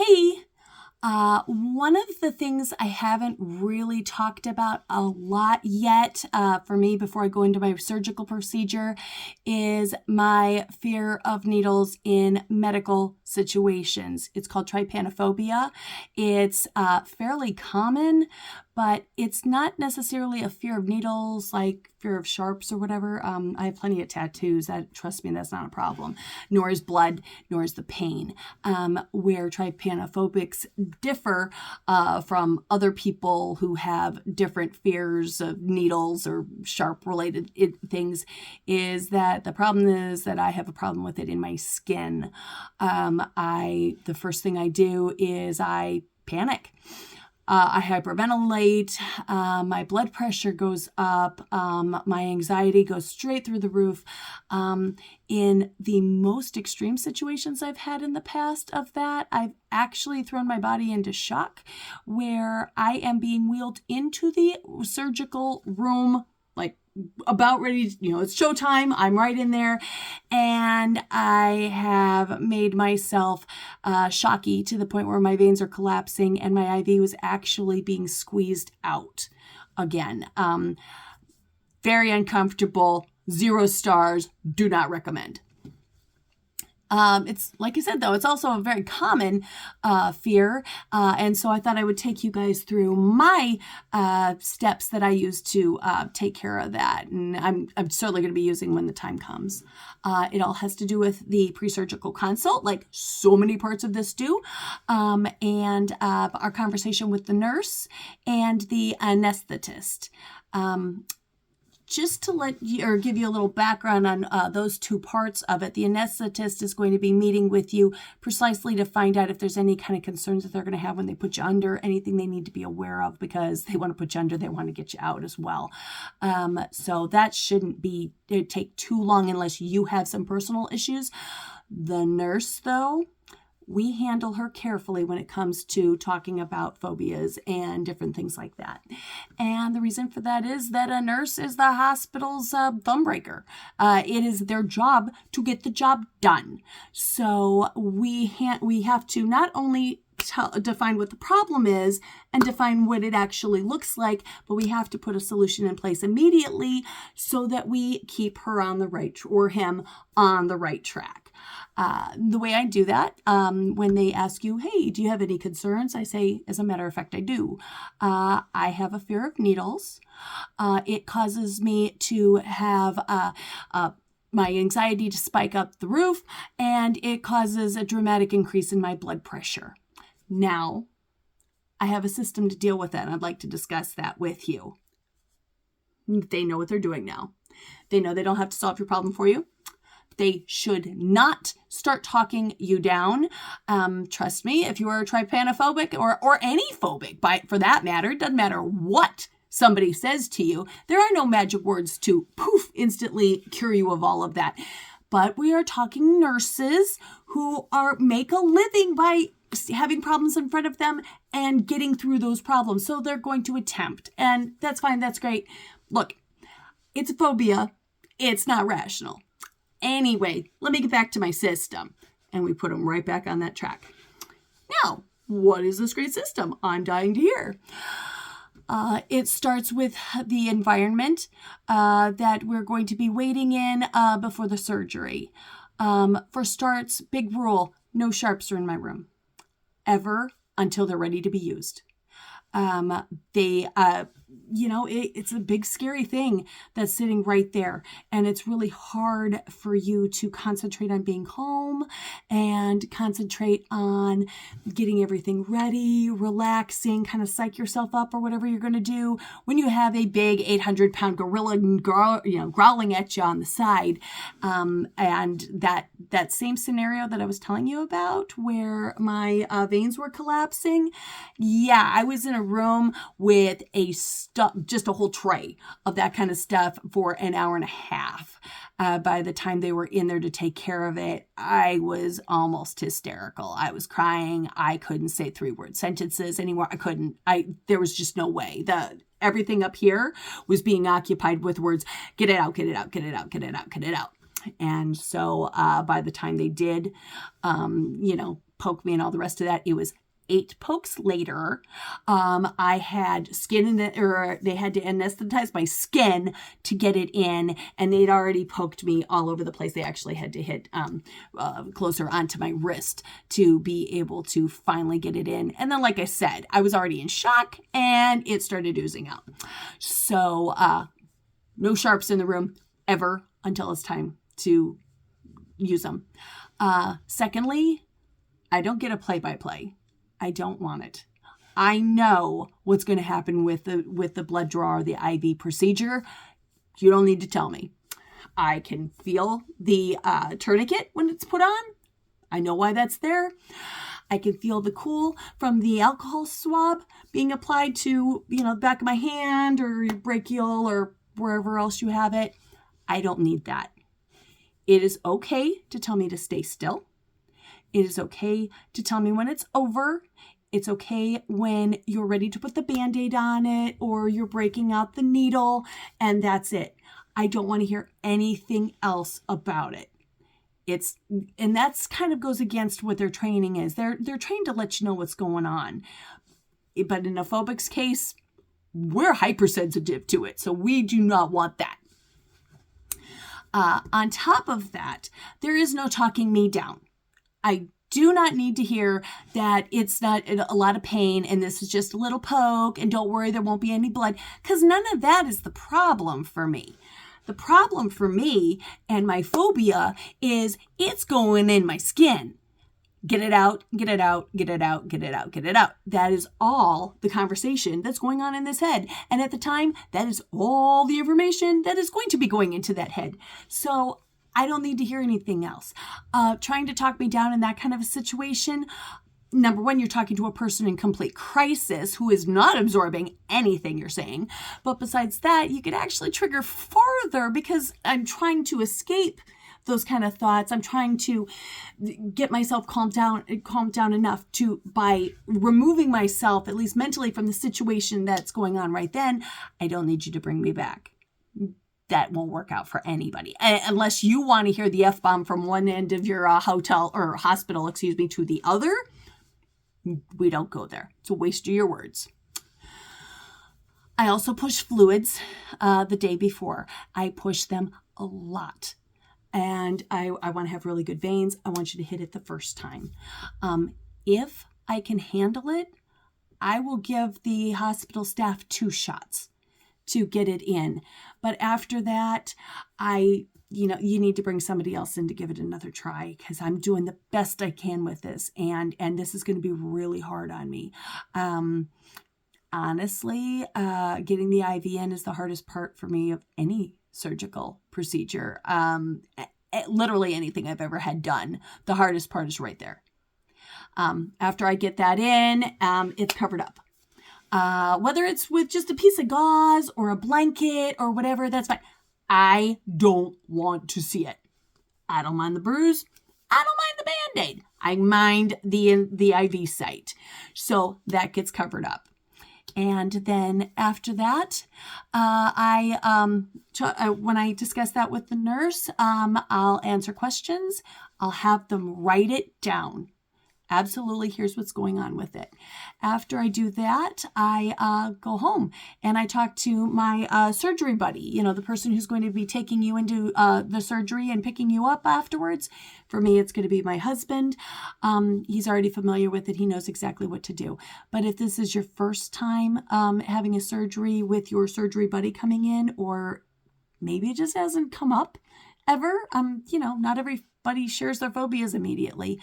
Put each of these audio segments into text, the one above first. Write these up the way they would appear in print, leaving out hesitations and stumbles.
Hey, one of the things I haven't really talked about a lot yet for me before I go into my surgical procedure is my fear of needles in medical situations. It's called trypanophobia. It's fairly common, but it's not necessarily a fear of needles like fear of sharps or whatever. I have plenty of tattoos. Trust me, that's not a problem. Nor is blood, nor is the pain. Where trypanophobics differ from other people who have different fears of needles or sharp-related things is that the problem is that I have a problem with it in my skin. The first thing I do is I panic. I hyperventilate, my blood pressure goes up, my anxiety goes straight through the roof. In the most extreme situations I've had in the past of that, I've actually thrown my body into shock where I am being wheeled into the surgical room, like about ready, it's showtime. I'm right in there. And I have made myself shocky to the point where my veins are collapsing and my IV was actually being squeezed out again. Very uncomfortable, 0 stars, do not recommend. It's like I said, though, it's also a very common fear. And so I thought I would take you guys through my steps that I use to take care of that. And I'm certainly going to be using when the time comes. It all has to do with the pre-surgical consult, like so many parts of this do, and our conversation with the nurse and the anesthetist. Just to let you or give you a little background on those two parts of it, the anesthetist is going to be meeting with you precisely to find out if there's any kind of concerns that they're going to have when they put you under, anything they need to be aware of because they want to put you under, they want to get you out as well. So that shouldn't take too long unless you have some personal issues. The nurse, though, we handle her carefully when it comes to talking about phobias and different things like that. And the reason for that is that a nurse is the hospital's thumb breaker. It is their job to get the job done. So we have to not only define what the problem is and define what it actually looks like, but we have to put a solution in place immediately so that we keep her on the right or him on the right track. The way I do that, when they ask you, hey, do you have any concerns? I say, as a matter of fact, I do. I have a fear of needles. It causes me to have my anxiety to spike up the roof, and it causes a dramatic increase in my blood pressure. Now, I have a system to deal with that, and I'd like to discuss that with you. They know what they're doing now. They know they don't have to solve your problem for you. They should not start talking you down. Trust me, if you are trypanophobic or any phobic, for that matter, it doesn't matter what somebody says to you, there are no magic words to poof, instantly cure you of all of that. But we are talking nurses who make a living by having problems in front of them and getting through those problems. So they're going to attempt, and that's fine. That's great. Look, it's a phobia. It's not rational. Anyway, let me get back to my system. And we put them right back on that track. Now, what is this great system? I'm dying to hear. It starts with the environment that we're going to be waiting in before the surgery. For starts, big rule, no sharps are in my room. Ever until they're ready to be used. It's a big scary thing that's sitting right there, and it's really hard for you to concentrate on being home and concentrate on getting everything ready, relaxing, kind of psych yourself up or whatever you're going to do when you have a big 800-pound gorilla growling at you on the side. And that same scenario that I was telling you about where my veins were collapsing, I was in a room with just a whole tray of that kind of stuff for an hour and a half. By the time they were in there to take care of it, I was almost hysterical. I was crying. I couldn't say 3-word sentences anymore. There was just no way. Everything up here was being occupied with words, get it out, get it out, get it out, get it out, get it out. And so by the time they did, poke me and all the rest of that. It was 8 pokes later. I had skin they had to anesthetize my skin to get it in, and they'd already poked me all over the place. They actually had to hit closer onto my wrist to be able to finally get it in. And then, like I said, I was already in shock and it started oozing out. So no sharps in the room ever until it's time to use them. Secondly, I don't get a play-by-play. I don't want it. I know what's going to happen with the blood draw or the IV procedure. You don't need to tell me. I can feel the tourniquet when it's put on. I know why that's there. I can feel the cool from the alcohol swab being applied to, the back of my hand or your brachial or wherever else you have it. I don't need that. It is okay to tell me to stay still. It is okay to tell me when it's over. It's okay when you're ready to put the Band-Aid on it or you're breaking out the needle, and that's it. I don't want to hear anything else about it. And that's kind of goes against what their training is. They're trained to let you know what's going on. But in a phobic's case, we're hypersensitive to it, so we do not want that. On top of that, there is no talking me down. I do not need to hear that it's not a lot of pain and this is just a little poke and don't worry, there won't be any blood, because none of that is the problem for me. The problem for me and my phobia is it's going in my skin. Get it out, get it out, get it out, get it out, get it out. That is all the conversation that's going on in this head. And at the time, that is all the information that is going to be going into that head. So I don't need to hear anything else. Trying to talk me down in that kind of a situation, number one, you're talking to a person in complete crisis who is not absorbing anything you're saying. But besides that, you could actually trigger further because I'm trying to escape those kind of thoughts. I'm trying to get myself calmed down enough to, by removing myself, at least mentally, from the situation that's going on right then. I don't need you to bring me back. That won't work out for anybody. Unless you want to hear the F-bomb from one end of your hospital to the other. We don't go there. It's a waste of your words. I also push fluids the day before. I push them a lot. And I want to have really good veins. I want you to hit it the first time. If I can handle it, I will give the hospital staff 2 shots to get it in. But after that, you need to bring somebody else in to give it another try, because I'm doing the best I can with this. And this is going to be really hard on me. Honestly, getting the IV in is the hardest part for me of any surgical procedure. Literally anything I've ever had done. The hardest part is right there. After I get that in, it's covered up. Whether it's with just a piece of gauze or a blanket or whatever, that's fine. I don't want to see it. I don't mind the bruise. I don't mind the Band-Aid. I mind the IV site. So that gets covered up. And then after that, when I discuss that with the nurse, I'll answer questions. I'll have them write it down. Absolutely, here's what's going on with it. After I do that, I go home and I talk to my surgery buddy, the person who's going to be taking you into the surgery and picking you up afterwards. For me, it's going to be my husband. He's already familiar with it. He knows exactly what to do. But if this is your first time having a surgery with your surgery buddy coming in, or maybe it just hasn't come up ever, not everybody shares their phobias immediately.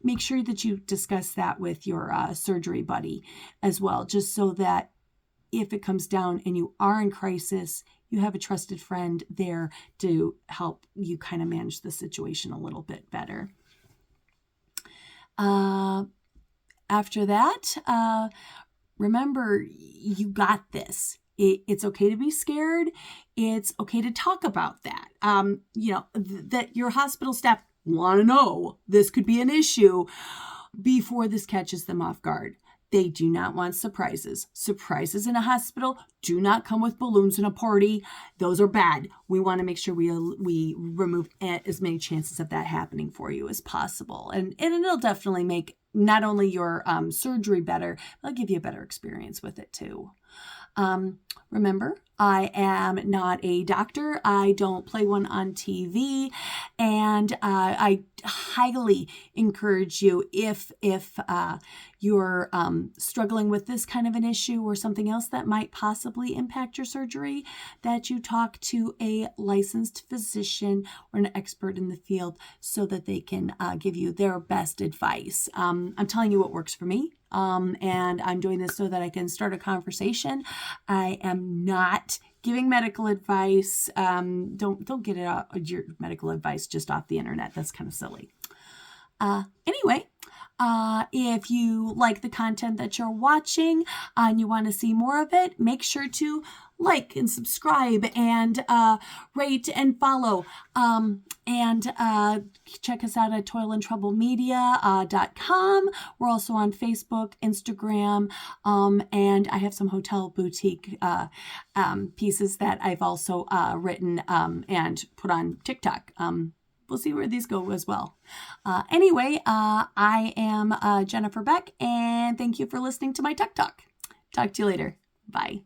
Make sure that you discuss that with your surgery buddy as well, just so that if it comes down and you are in crisis, you have a trusted friend there to help you kind of manage the situation a little bit better. After that, remember, you got this. It's okay to be scared. It's okay to talk about that. That your hospital staff want to know this could be an issue before this catches them off guard. They do not want surprises. Surprises in a hospital do not come with balloons and a party. Those are bad. We want to make sure we remove as many chances of that happening for you as possible. And it'll definitely make not only your surgery better, but it'll give you a better experience with it too. Remember, I am not a doctor. I don't play one on TV, and I highly encourage you, if you're struggling with this kind of an issue or something else that might possibly impact your surgery, that you talk to a licensed physician or an expert in the field so that they can give you their best advice. I'm telling you what works for me. And I'm doing this so that I can start a conversation. I am not giving medical advice. Don't get your medical advice just off the internet. That's kind of silly. Anyway, if you like the content that you're watching and you want to see more of it, make sure to like and subscribe and rate and follow. And check us out at toilandtroublemedia.com. We're also on Facebook, Instagram, and I have some hotel boutique pieces that I've also written and put on TikTok. We'll see where these go as well. Anyway, I am Jennifer Beck, and thank you for listening to my Tech Talk. Talk to you later. Bye.